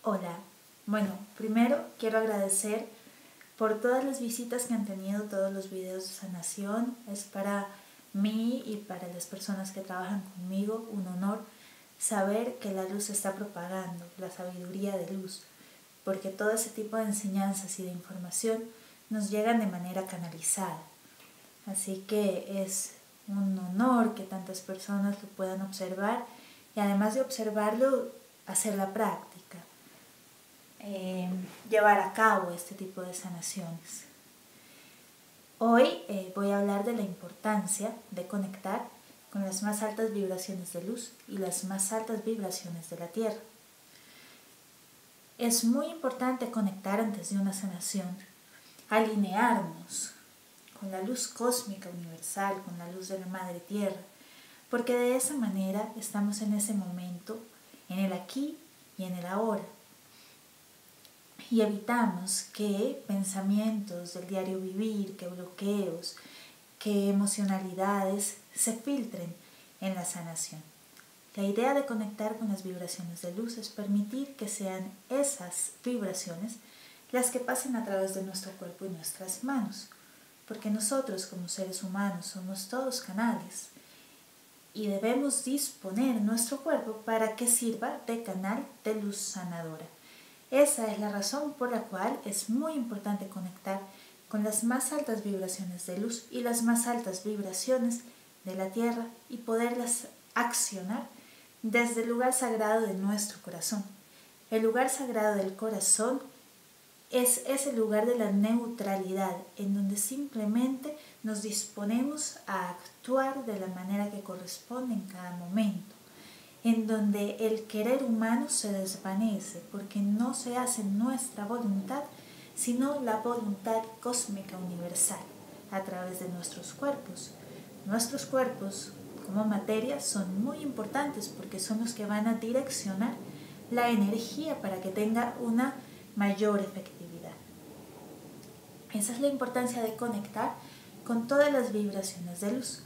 Hola, bueno, primero quiero agradecer por todas las visitas que han tenido todos los videos de sanación. Es para mí y para las personas que trabajan conmigo un honor saber que la luz se está propagando, la sabiduría de luz, porque todo ese tipo de enseñanzas y de información nos llegan de manera canalizada. Así que es un honor que tantas personas lo puedan observar y además de observarlo, hacer la práctica. Llevar a cabo este tipo de sanaciones. Hoy voy a hablar de la importancia de conectar con las más altas vibraciones de luz y las más altas vibraciones de la Tierra. Es muy importante conectar antes de una sanación, alinearnos con la luz cósmica universal, con la luz de la Madre Tierra, porque de esa manera estamos en ese momento, en el aquí y en el ahora. Y evitamos que pensamientos del diario vivir, que bloqueos, que emocionalidades se filtren en la sanación. La idea de conectar con las vibraciones de luz es permitir que sean esas vibraciones las que pasen a través de nuestro cuerpo y nuestras manos, porque nosotros como seres humanos somos todos canales y debemos disponer nuestro cuerpo para que sirva de canal de luz sanadora. Esa es la razón por la cual es muy importante conectar con las más altas vibraciones de luz y las más altas vibraciones de la Tierra y poderlas accionar desde el lugar sagrado de nuestro corazón. El lugar sagrado del corazón es ese lugar de la neutralidad, en donde simplemente nos disponemos a actuar de la manera que corresponde en cada momento, en donde el querer humano se desvanece porque no se hace nuestra voluntad, sino la voluntad cósmica universal a través de nuestros cuerpos. Nuestros cuerpos como materia son muy importantes porque son los que van a direccionar la energía para que tenga una mayor efectividad. Esa es la importancia de conectar con todas las vibraciones de luz.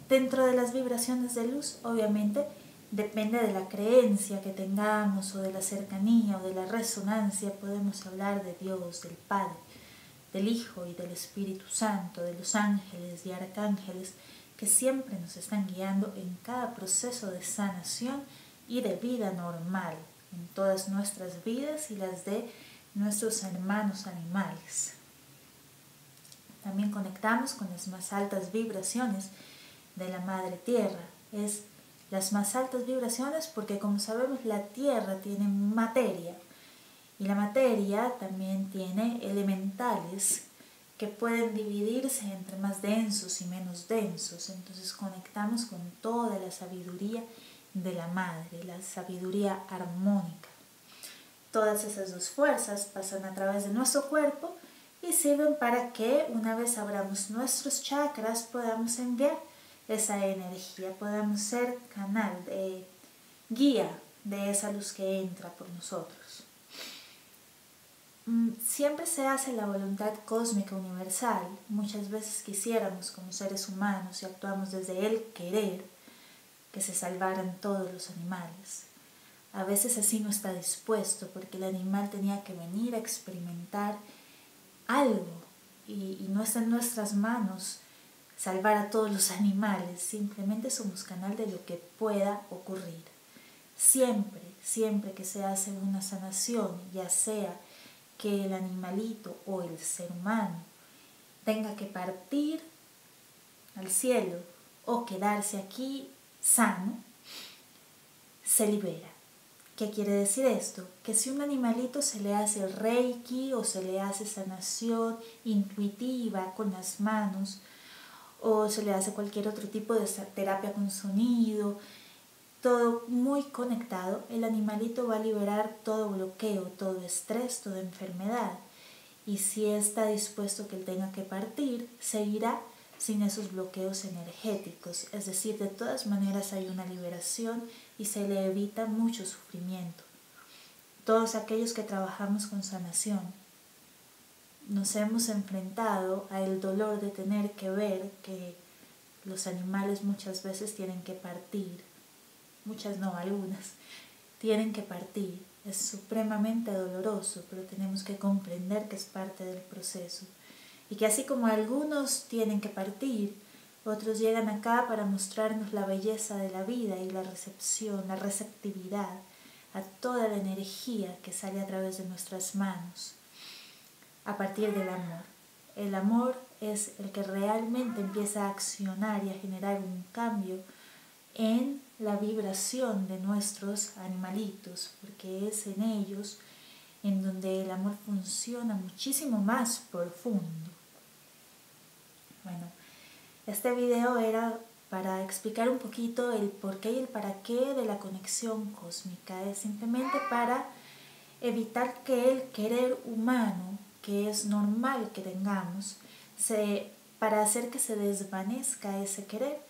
Dentro de las vibraciones de luz, obviamente, depende de la creencia que tengamos o de la cercanía o de la resonancia, podemos hablar de Dios, del Padre, del Hijo y del Espíritu Santo, de los ángeles y arcángeles que siempre nos están guiando en cada proceso de sanación y de vida normal, en todas nuestras vidas y las de nuestros hermanos animales. También conectamos con las más altas vibraciones de la Madre Tierra. Es las más altas vibraciones porque, como sabemos, la Tierra tiene materia y la materia también tiene elementales que pueden dividirse entre más densos y menos densos. Entonces conectamos con toda la sabiduría de la Madre, la sabiduría armónica. Todas esas dos fuerzas pasan a través de nuestro cuerpo y sirven para que, una vez abramos nuestros chakras, podamos enviar esa energía, podamos ser canal, guía de esa luz que entra por nosotros. Siempre se hace la voluntad cósmica universal. Muchas veces quisiéramos como seres humanos y actuamos desde el querer que se salvaran todos los animales. A veces así no está dispuesto porque el animal tenía que venir a experimentar algo y no está en nuestras manos salvar a todos los animales, simplemente somos canal de lo que pueda ocurrir. Siempre que se hace una sanación, ya sea que el animalito o el ser humano tenga que partir al cielo o quedarse aquí sano, se libera. ¿Qué quiere decir esto? Que si un animalito se le hace reiki o se le hace sanación intuitiva con las manos o se le hace cualquier otro tipo de terapia con sonido, todo muy conectado, el animalito va a liberar todo bloqueo, todo estrés, toda enfermedad. Y si está dispuesto que él tenga que partir, seguirá sin esos bloqueos energéticos. Es decir, de todas maneras hay una liberación y se le evita mucho sufrimiento. Todos aquellos que trabajamos con sanación nos hemos enfrentado al dolor de tener que ver que los animales muchas veces tienen que partir, muchas no, algunas, tienen que partir. Es supremamente doloroso, pero tenemos que comprender que es parte del proceso. Y que así como algunos tienen que partir, otros llegan acá para mostrarnos la belleza de la vida y la recepción, la receptividad a toda la energía que sale a través de nuestras manos, a partir del amor. El amor es el que realmente empieza a accionar y a generar un cambio en la vibración de nuestros animalitos, porque es en ellos en donde el amor funciona muchísimo más profundo. Bueno, este video era para explicar un poquito el porqué y el para qué de la conexión cósmica. Es simplemente para evitar que el querer humano, que es normal que tengamos, para hacer que se desvanezca ese querer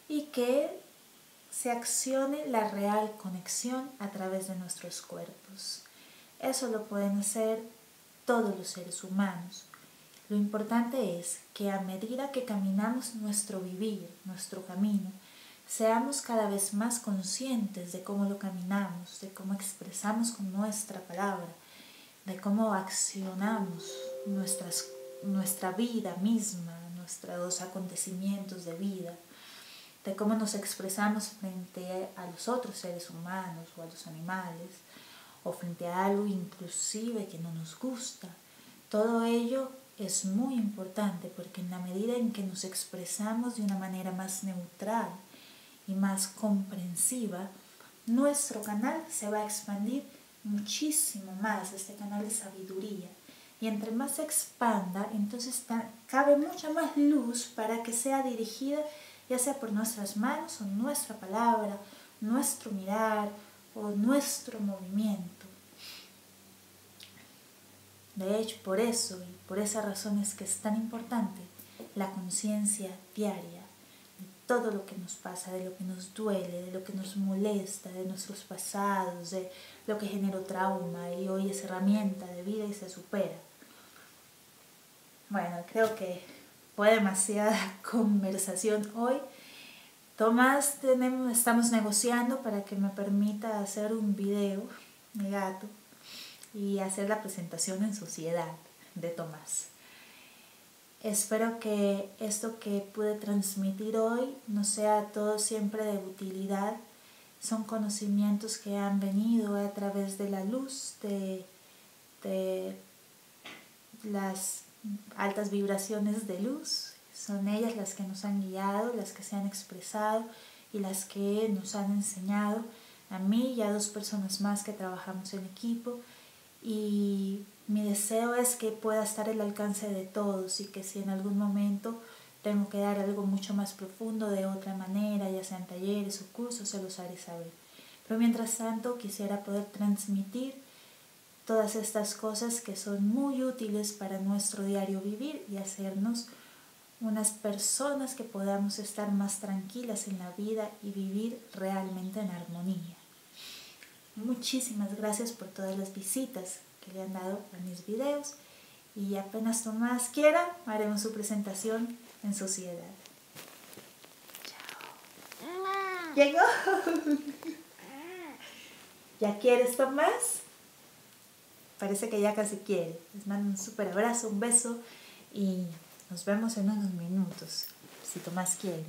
y que se accione la real conexión a través de nuestros cuerpos. Eso lo pueden hacer todos los seres humanos. Lo importante es que a medida que caminamos nuestro vivir, nuestro camino, seamos cada vez más conscientes de cómo lo caminamos, de cómo expresamos con nuestra palabra, de cómo accionamos nuestra vida misma, nuestros acontecimientos de vida, de cómo nos expresamos frente a los otros seres humanos o a los animales, o frente a algo inclusive que no nos gusta. Todo ello es muy importante porque en la medida en que nos expresamos de una manera más neutral y más comprensiva, nuestro canal se va a expandir muchísimo más, este canal de sabiduría. Y entre más se expanda, entonces cabe mucha más luz para que sea dirigida ya sea por nuestras manos o nuestra palabra, nuestro mirar o nuestro movimiento. De hecho, por eso y por esa razón es que es tan importante la conciencia diaria de todo lo que nos pasa, de lo que nos duele, de lo que nos molesta, de nuestros pasados, de lo que generó trauma y hoy es herramienta de vida y se supera. Bueno, creo que fue demasiada conversación hoy. Tomás, estamos negociando para que me permita hacer un video, mi gato, y hacer la presentación en sociedad de Tomás. Espero que esto que pude transmitir hoy no sea todo siempre de utilidad. Son conocimientos que han venido a través de la luz, de las altas vibraciones de luz. Son ellas las que nos han guiado, las que se han expresado y las que nos han enseñado a mí y a 2 personas más que trabajamos en equipo. Y mi deseo es que pueda estar al alcance de todos y que si en algún momento tengo que dar algo mucho más profundo de otra manera, ya sean talleres o cursos, se los haré saber. Pero mientras tanto quisiera poder transmitir todas estas cosas que son muy útiles para nuestro diario vivir y hacernos unas personas que podamos estar más tranquilas en la vida y vivir realmente en armonía. Muchísimas gracias por todas las visitas que le han dado a mis videos y apenas Tomás quiera, haremos su presentación en sociedad. Chao. ¿Llegó? ¿Ya quieres, Tomás? Parece que ya casi quiere. Les mando un súper abrazo, un beso y nos vemos en unos minutos, si Tomás quiere.